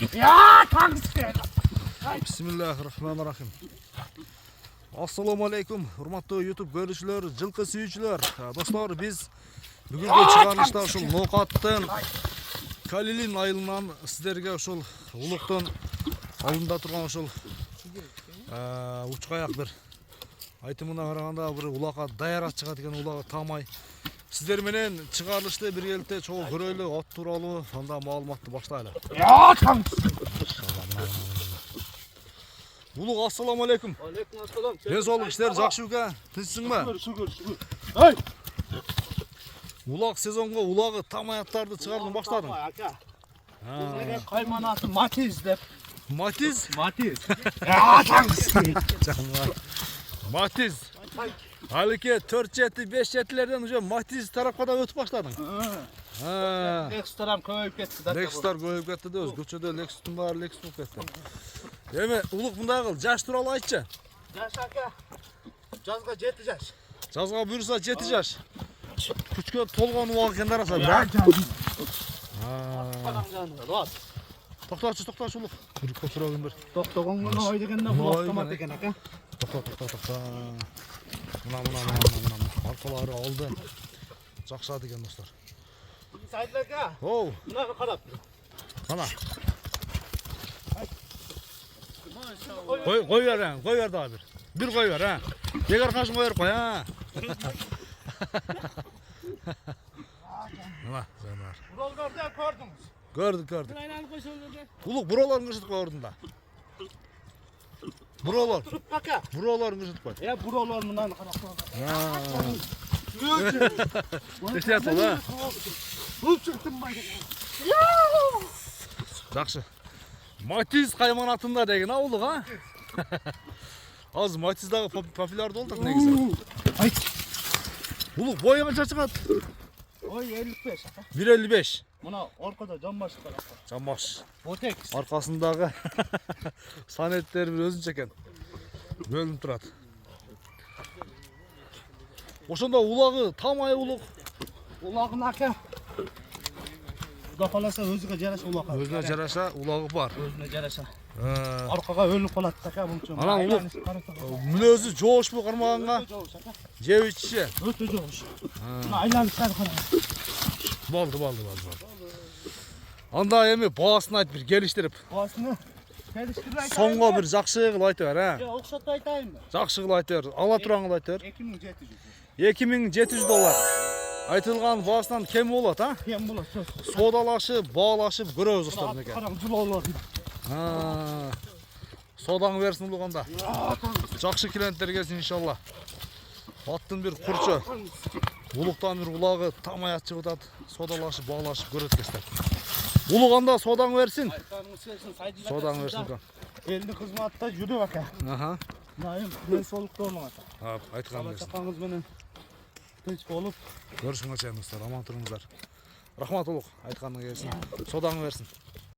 Ya tangıske. Bismillahirrahmanirrahim. Assalamu alaikum, hurmatlı YouTube görüşçüler, жылқы сүйүүчүлөр. Достор, biz бүгүнкү чыгарылышта ушул Ноокаттын Калилин айылынан сиздерге ушул улуктун алдында турган ушул учкаяк бир айтымына караганда бир улакка даярат чыгат экен, улакка тамай. Сиздер менен чыгарылышты биргеликте чогуу көрөлү, от тууралуу анда маалыматты баштайлы. Ya tangıske. Улук, ассаламу алейкум. Алейкум ассалам. Денсаулык иштер жакшы экен, тынчсыңбы? Шүгүр. Ай. Улак сезонго улагы тамаяттарды чыгардың баштадың. Ака. Кайманаты Матиз деп. Матиз? Матиз. Ya tangıske. Матиз. Алыке 4-7-5-7-лерден уже Матиз тарапка да өтүп баштадың. Lexus'tan көйүп кетти да. Lexus'tar көйүп кетти да, өзгөчөдө Lexus'тун баары Lexus болуп кетти. Эми улук мындай кыл, жаш тууралуу айтчы. Жаш ака. Жазга 7 жаш. Жазга буюрса 7 жаш. Күчкө толгон убак экен дараса, Ya бирок. Adam canı. Rahat. Токточу улук. Бир көтөрөгүн бир. Токтогонгон ой дегенде булактамат экен ака. Токто. Мына. Аркалары алды. Жакшат экен достор. Сайдыл ака. Оу, Мына карап. кана. Кой бер дагы бир. Бир кой бер, а. Эк аркашын коюп кой, а. Мына, жанар. Burallarda gördünüz. Gördük. Улук бураларын кырсытып койдун да. Буралар. Aka. Бураларын кырсытып кой. Ya buralar bundan karap. Эсет бол, а. Буп çıktım ben. Жакшы. Матиз кайманатында деген улук, а. Азыр Матиз дагы популяр болду негизи. Ay. Улук бою канча чыгат? Oy 55 aka. 1.55. Buna orkada cambaşı tarafı. Жамбаш. Botex. Аркасындагы санеттер бир өзүнчө экен. Бөлүнүп турат. Ошондо улагы тамай улук. Ulağın aka. Uda kalasa özüge jarasa ulak. Өзүнө жараша улагы бар. Özüne jarasa. Arkaga ölüp kalat aka bunun için. Ana uluk. Мүнөзү жоошпу кармаганга? Жеп ичиши. Öte joğuş. Buna aylanışlar kalat. Болду. Анда эми баасын айтып бир келиштирип. Boğazını geliştirip aytayım. Соңго бир жакшы кылып айтып бер, а? Ya okşat aytayım mı? Жакшы кылып айтып бер. Ала турган кылып айтып бер. 2700. $2700. Айтылган баасынан кем болот, а? Hem bulat söz. Содалашып, баалашып көрөбүз достор менен. Karam jul olur. Содаңы берсин улук анда. Жакшы клиенттер келсин иншалла. Аттын бир курчу. Улуктан бир улагы тамаят чыгып атат. Содалашып, баалашып көрөт кестер. Улук анда содаңы берсин. Содаңы берсин. Elini kızmatta yürü baka. Аха. Naim ben solukta olmağa. Айткан берсин. Çakanız benim. Tinç olup. Görüşүнгө чейин достор, аман туруңуздар. Рахмат улук, айтканың келсин. Содаңы берсин.